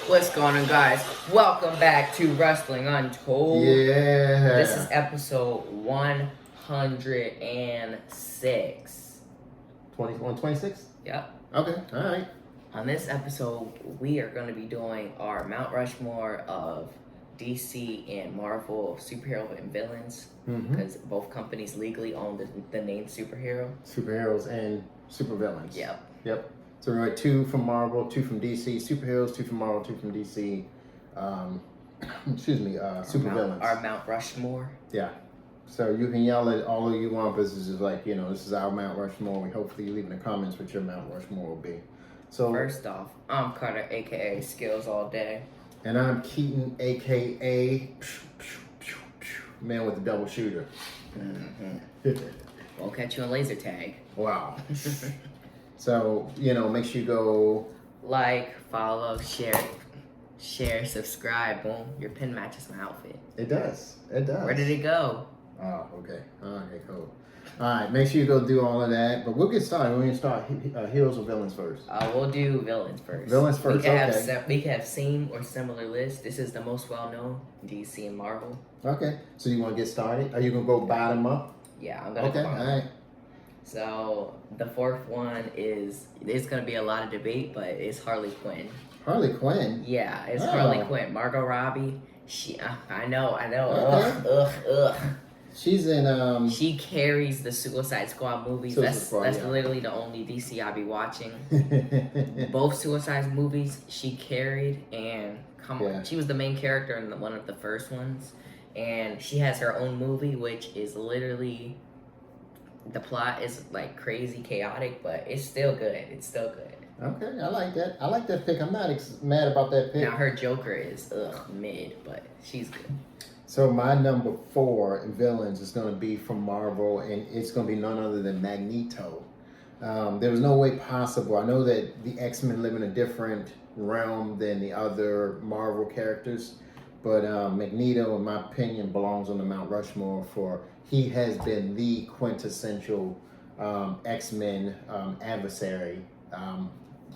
What's going on, guys? Welcome back to Wrestling Untold. Yeah. This is episode 106. 126? Yep. Okay, alright. On this episode, we are going to be doing our Mount Rushmore of DC and Marvel superhero and villains. Because both companies legally own the name superhero. Superheroes and supervillains. Yep. So we're at 2 from Marvel, 2 from DC. Superheroes, 2 from Marvel, 2 from DC. Supervillains. Our Mount Rushmore. Yeah. So you can yell at all of you want, but this is just like, this is our Mount Rushmore. We hopefully you leave in the comments what your Mount Rushmore will be. So first off, I'm Carter, aka Skills All Day. And I'm Keaton, aka man with the double shooter. We'll catch you in laser tag. Wow. So, make sure you go like, follow, share, subscribe. Boom. Your pin matches my outfit. It does. Where did it go? Oh, okay. Okay, cool. All right, make sure you go do all of that. But we'll get started. We're going to start heroes or villains first. We'll do villains first. Villains first, we can have same or similar lists. This is the most well-known, DC and Marvel. Okay. So you want to get started? Are you going to go bottom up? Yeah, I'm going to go bottom up. All right. So the fourth one there's going to be a lot of debate, but it's Harley Quinn. Harley Quinn? Yeah, it's Harley Quinn. Margot Robbie. I know. Okay. Ugh. She's in She carries the Suicide Squad movies. That's literally the only DC I be watching. Both Suicide movies she carried, and she was the main character in one of the first ones, and she has her own movie, which is literally the plot is like crazy chaotic, but it's still good. Okay, I like that. I like that pick. I'm not mad about that pick. Now her Joker is mid, but she's good. So my number 4 in villains is going to be from Marvel, and it's going to be none other than Magneto. There was no way possible. I know that the X-Men live in a different realm than the other Marvel characters, but Magneto, in my opinion, belongs on the Mount Rushmore he has been the quintessential X-Men adversary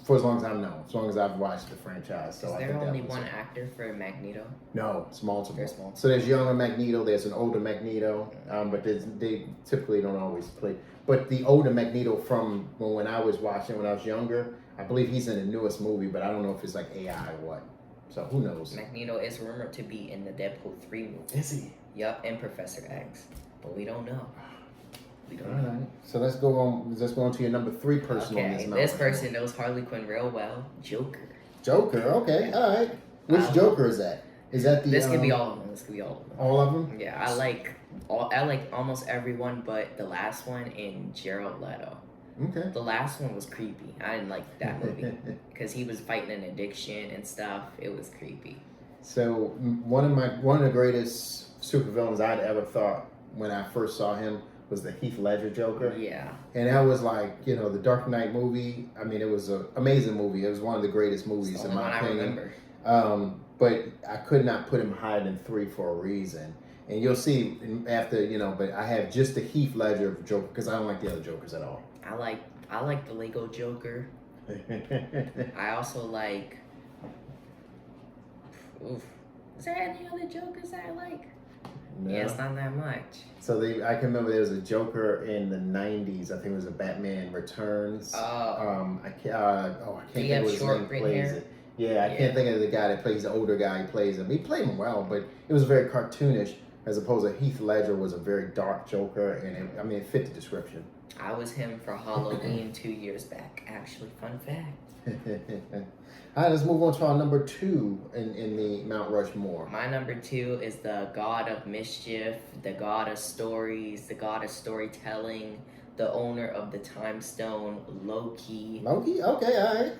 for as long as I've known, as long as I've watched the franchise. So is there only one actor for Magneto? No, it's multiple. There's multiple. So there's younger Magneto, there's an older Magneto, but they typically don't always play. But the older Magneto from when I was watching, when I was younger, I believe he's in the newest movie, but I don't know if it's like AI or what. So who knows? Magneto is rumored to be in the Deadpool 3 movie. Is he? Yep, and Professor X. But we don't know. All right. So let's go on to your number 3 person on this mountain. This person knows Harley Quinn real well. Joker. Okay. All right. Which Joker is that? Is that the? This could be all of them. All of them? Yeah, I like almost everyone, but the last one in Jared Leto. Okay. The last one was creepy. I didn't like that movie because he was fighting an addiction and stuff. It was creepy. So one of the greatest supervillains I'd ever thought when I first saw him was the Heath Ledger Joker. Yeah. And that was like, the Dark Knight movie. I mean, it was an amazing movie. It was one of the greatest movies in my opinion. I remember. But I could not put him higher than 3 for a reason. And you'll see after, but I have just the Heath Ledger Joker because I don't like the other Jokers at all. I like the Lego Joker. I also like. Oof. Is there any other Jokers I like? No. Yeah, it's not that much. So I can remember there was a Joker in the 90s. I think it was a Batman Returns. Oh. I can't think of his name. Plays it. Yeah, I can't think of the guy that plays the older guy. He plays him. He played him well, but it was very cartoonish. As opposed to Heath Ledger was a very dark Joker, and it fit the description. I was him for Halloween 2 years back. Actually, fun fact. All right, let's move on to our number 2 in the Mount Rushmore. My number 2 is the god of mischief, the god of stories, the god of storytelling, the owner of the Time Stone, Loki. Loki? Okay, all right.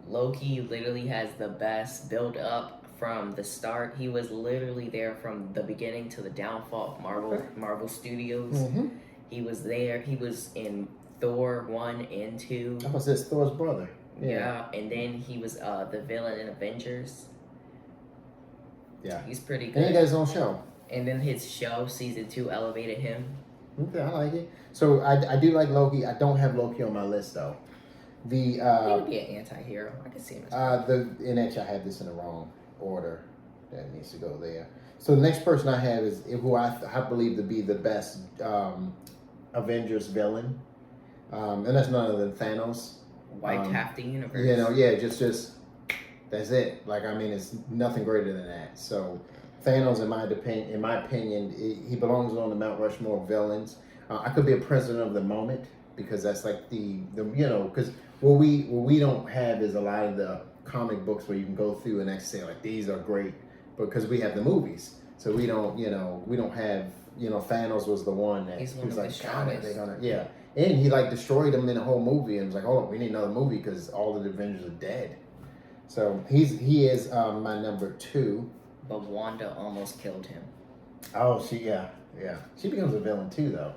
Loki literally has the best build up from the start. He was literally there from the beginning to the downfall of Marvel Studios. Mm-hmm. He was there. He was in Thor 1 and 2. I was this Thor's brother. Yeah, and then he was the villain in Avengers. Yeah. He's pretty good. And he got his own show. And then his show, season 2, elevated him. Okay, I like it. So I do like Loki. I don't have Loki on my list, though. The he could be an anti-hero. I could see him as and actually I have this in the wrong order. That needs to go there. So the next person I have is who I believe to be the best Avengers villain, and that's none other than Thanos. wiped half the universe. You know, yeah, just that's it. Like, I mean, it's nothing greater than that. So Thanos, in my opinion, he belongs on the Mount Rushmore of villains. I could be a president of the moment because that's like the because what we don't have is a lot of the comic books where you can go through and actually say like these are great because we have the movies. So we don't have Thanos was the one that He's he one was of like the God, they're strongest. gonna and he like destroyed them in the whole movie and was like, hold on, we need another movie because all of the Avengers are dead. So he is my number 2. But Wanda almost killed him. Oh, she becomes a villain too though.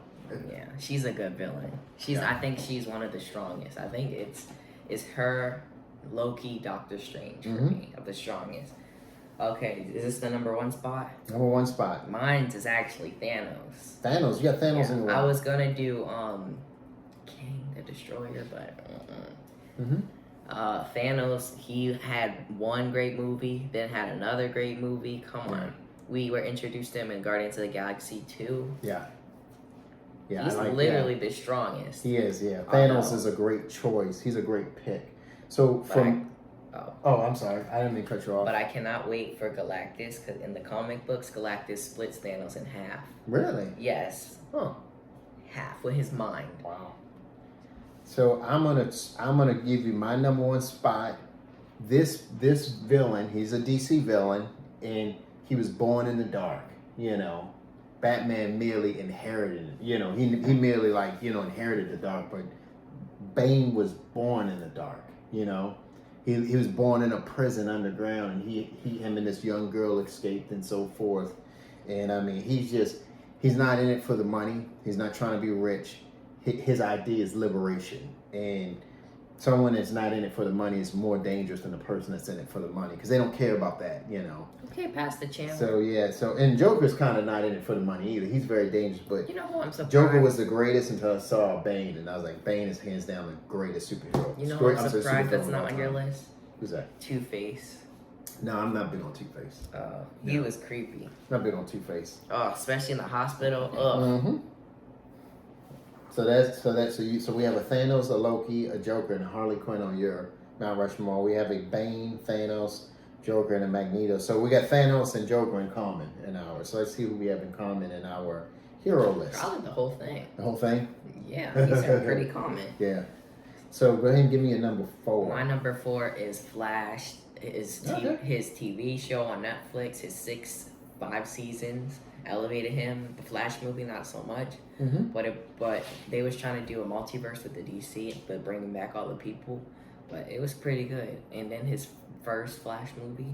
Yeah, she's a good villain. I think she's one of the strongest. I think it's her, Loki, Doctor Strange for me of the strongest. Okay, is this the number 1 spot? Number 1 spot. Mine's is actually Thanos. Thanos, you got Thanos in your I was gonna do King the Destroyer, but Thanos, he had one great movie, then had another great movie. Come on. We were introduced to him in Guardians of the Galaxy 2. Yeah. Yeah, he's literally the strongest. He is, yeah. Thanos is a great choice. He's a great pick. So I'm sorry. I didn't mean to cut you off. But I cannot wait for Galactus because in the comic books, Galactus splits Thanos in half. Really? Yes. Huh. Half with his mind. Wow. So I'm gonna give you my number 1 spot. This villain, he's a DC villain, and he was born in the dark. Batman merely inherited it. He merely inherited the dark, but Bane was born in the dark. He was born in a prison underground, and him and this young girl escaped and so forth. And I mean, he's not in it for the money. He's not trying to be rich. His idea is liberation, and someone that's not in it for the money is more dangerous than the person that's in it for the money because they don't care about that. Okay, pass the channel. So and Joker's kind of not in it for the money either. He's very dangerous, but you know who I'm surprised? Joker was the greatest until I saw Bane, and I was like, Bane is hands down the greatest superhero. You know who I'm surprised that's not on your list? Who's that? Two-Face. No, I'm not big on Two-Face. He was creepy. Not big on Two-Face. Oh, especially in the hospital. Ugh. So we have a Thanos, a Loki, a Joker, and a Harley Quinn on your Mount Rushmore. We have a Bane, Thanos, Joker, and a Magneto. So we got Thanos and Joker in common in ours. So let's see who we have in common in our hero list. Probably the whole thing. The whole thing? Yeah, these are pretty common. Yeah. So go ahead and give me a number 4. My number 4 is Flash. His TV show on Netflix, his 5 seasons elevated him. The Flash movie, not so much. But they was trying to do a multiverse with the DC, but bringing back all the people. But it was pretty good. And then his first Flash movie,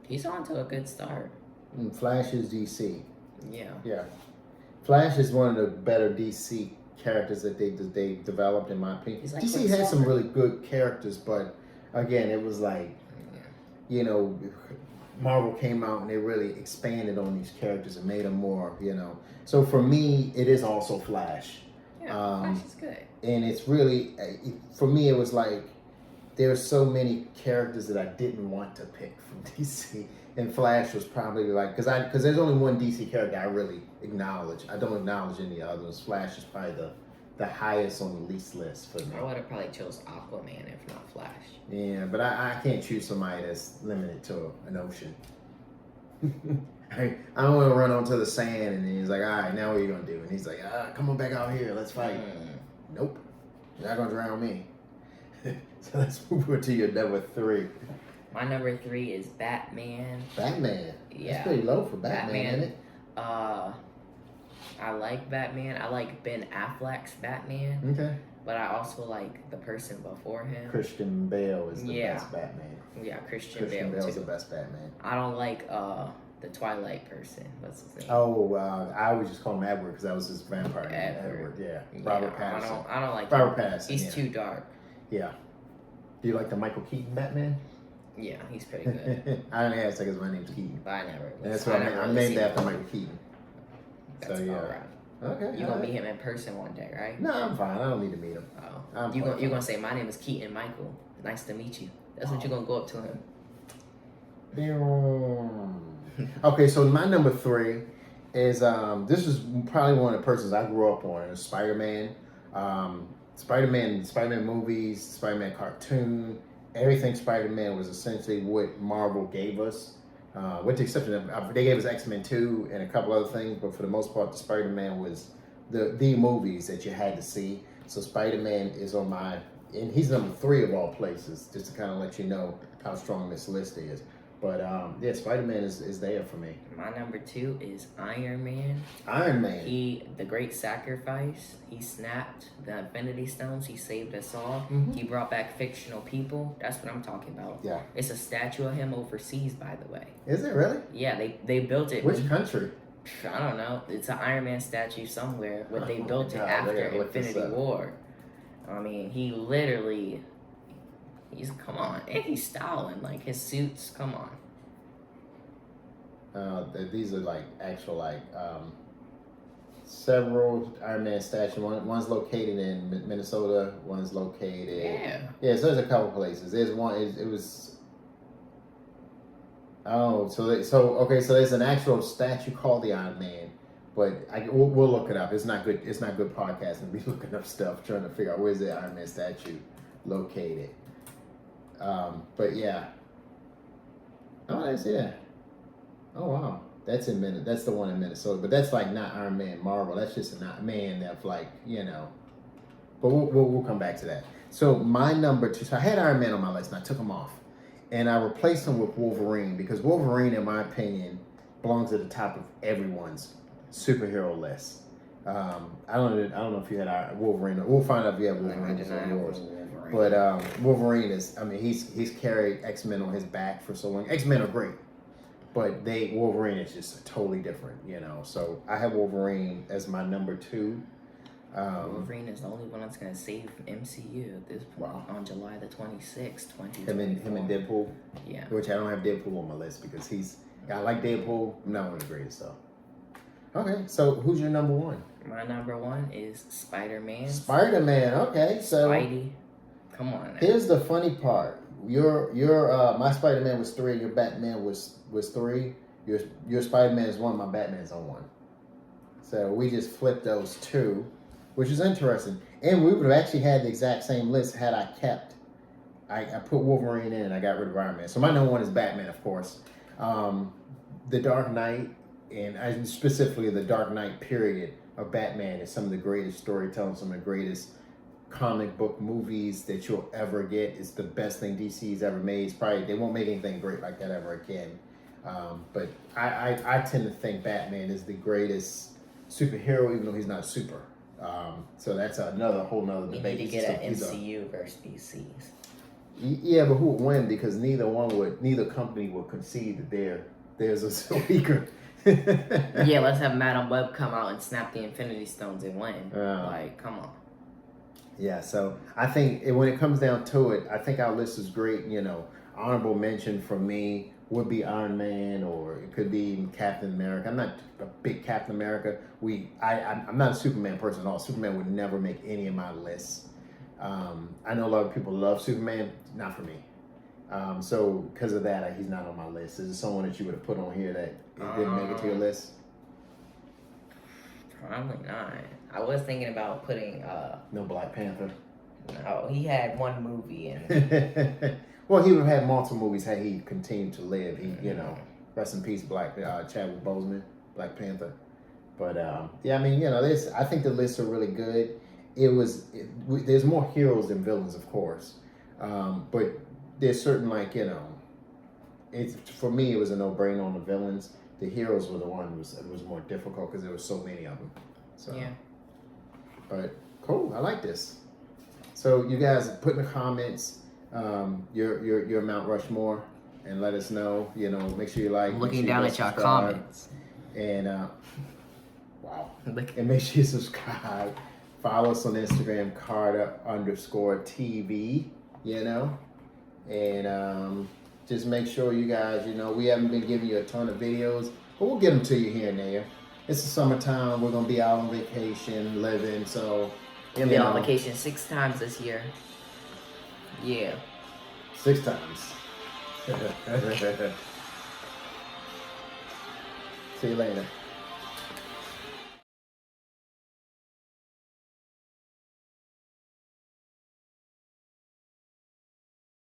he's on to a good start. Flash is DC. Yeah. Yeah. Flash is one of the better DC characters that they developed, in my opinion. Like DC had some really good characters, but again, it was like, Marvel came out and they really expanded on these characters and made them more, So for me, it is also Flash. Yeah, Flash is good. And it's really, for me, it was like, there's so many characters that I didn't want to pick from DC. And Flash was probably like, because there's only one DC character I really acknowledge. I don't acknowledge any others. Flash is probably the highest on the least list for me. I would have probably chose Aquaman if not Flash. Yeah, but I can't choose somebody that's limited to an ocean. I don't want to run onto the sand and then he's like, all right, now what are you going to do? And he's like, come on back out here, let's fight. Nope, you're not going to drown me. So let's move on to your number 3. My number 3 is Batman. Batman? Yeah. That's pretty low for Batman, isn't it? I like Batman. I like Ben Affleck's Batman. Okay. But I also like the person before him. Christian Bale is the best Batman. Yeah, Christian Bale Bale's too. the best Batman. I don't like the Twilight person. What's his name? Oh, I always just call him Edward because that was his vampire name. Edward, yeah. Robert Pattinson. I don't like Robert Pattinson. He's too dark. Yeah. Do you like the Michael Keaton Batman? Yeah, he's pretty good. I didn't ask because my name's Keaton. But I never. And that's why I named after Michael Keaton. That's so yeah. all right. Okay. You're gonna meet him in person one day, right? No, I'm fine. I don't need to meet him. Oh. You're gonna say, my name is Keaton Michael. Nice to meet you. That's what you're gonna go up to him. Okay, so my number 3 is this is probably one of the persons I grew up on. It was Spider-Man. Spider-Man movies, Spider-Man cartoon, everything Spider-Man was essentially what Marvel gave us. With the exception of, they gave us X-Men 2 and a couple other things, but for the most part, the Spider-Man was the movies that you had to see. So Spider-Man is on my, and he's number 3 of all places, just to kind of let you know how strong this list is. But yeah, Spider-Man is there for me. My number 2 is Iron Man. Iron Man. The great sacrifice. He snapped the Infinity Stones. He saved us all. He brought back fictional people. That's what I'm talking about. Yeah. It's a statue of him overseas, by the way. Is it really? Yeah, they built it. Which country? I don't know. It's an Iron Man statue somewhere, but they built it after Infinity War. I mean, he literally... come on, and he's styling, like his suits, come on. These are like actual several Iron Man statues. One's located in Minnesota, one's located so there's a couple places. There's one, it was so there's an actual statue called the Iron Man, but we'll look it up. It's not good podcasting. Be looking up stuff trying to figure out where's the Iron Man statue located. But yeah. Oh, I didn't see that. Oh wow, that's the one in Minnesota. But that's like not Iron Man Marvel. That's just a man that's like, you know. But we'll come back to that. So my number 2. So I had Iron Man on my list, and I took him off, and I replaced him with Wolverine because Wolverine, in my opinion, belongs at the top of everyone's superhero list. I don't know if you had Wolverine. We'll find out if you have Wolverine on yours. But Wolverine is, I mean, he's carried X-Men on his back for so long. X-Men are great, but Wolverine is just totally different, you know. So I have Wolverine as my number 2. Wolverine is the only one that's gonna save MCU at this point on July the 26th, 2024. Him and Deadpool. Yeah. Which I don't have Deadpool on my list because I like Deadpool. I'm not one of the greatest though. Okay, so who's your number 1? My number 1 is Spider-Man. Spider-Man. Okay, so Spidey. Come on now. Here's the funny part. Your my Spider-Man was 3, your Batman was 3. Your Spider-Man is 1, my Batman's on 1. So we just flipped those 2, which is interesting. And we would have actually had the exact same list had I kept. I put Wolverine in and I got rid of Iron Man. So my number 1 is Batman, of course. The Dark Knight, and specifically the Dark Knight period of Batman is some of the greatest storytelling, some of the greatest comic book movies that you'll ever get. It's the best thing DC's ever made. It's probably, they won't make anything great like that ever again. But I tend to think Batman is the greatest superhero, even though he's not a super. So that's whole nother debate. We need to get an MCU versus DC's. Yeah, but who would win? Because neither company will concede that there's a weaker. Yeah, let's have Madam Web come out and snap the Infinity Stones and win. Like, come on. Yeah, so I think when it comes down to it, I think our list is great. You know, honorable mention for me would be Iron Man, or it could be Captain America. I'm not a big Captain America. I'm not a Superman person at all. Superman would never make any of my lists. I know a lot of people love Superman. Not for me. So because of that, he's not on my list. Is there someone that you would have put on here that didn't make it to your list? Probably not. I was thinking about putting No Black Panther. No, he had one movie and well, he would have had multiple movies had he continued to live. He, rest in peace, Chadwick Boseman, Black Panther. But yeah, I mean, I think the lists are really good. There's more heroes than villains, of course, but there's certain for me it was a no-brainer on the villains. The heroes were the one it was more difficult because there were so many of them. So yeah. But cool, I like this. So you guys put in the comments your Mount Rushmore and let us know. Make sure you like. I'm looking down at your comments. And wow. And make sure you subscribe. Follow us on Instagram, Carter_TV. And just make sure you guys, we haven't been giving you a ton of videos, but we'll get them to you here and there. it's the summertime. We're gonna be out on vacation, living. So we'll be on vacation 6 times this year. Yeah. 6 times. See you later.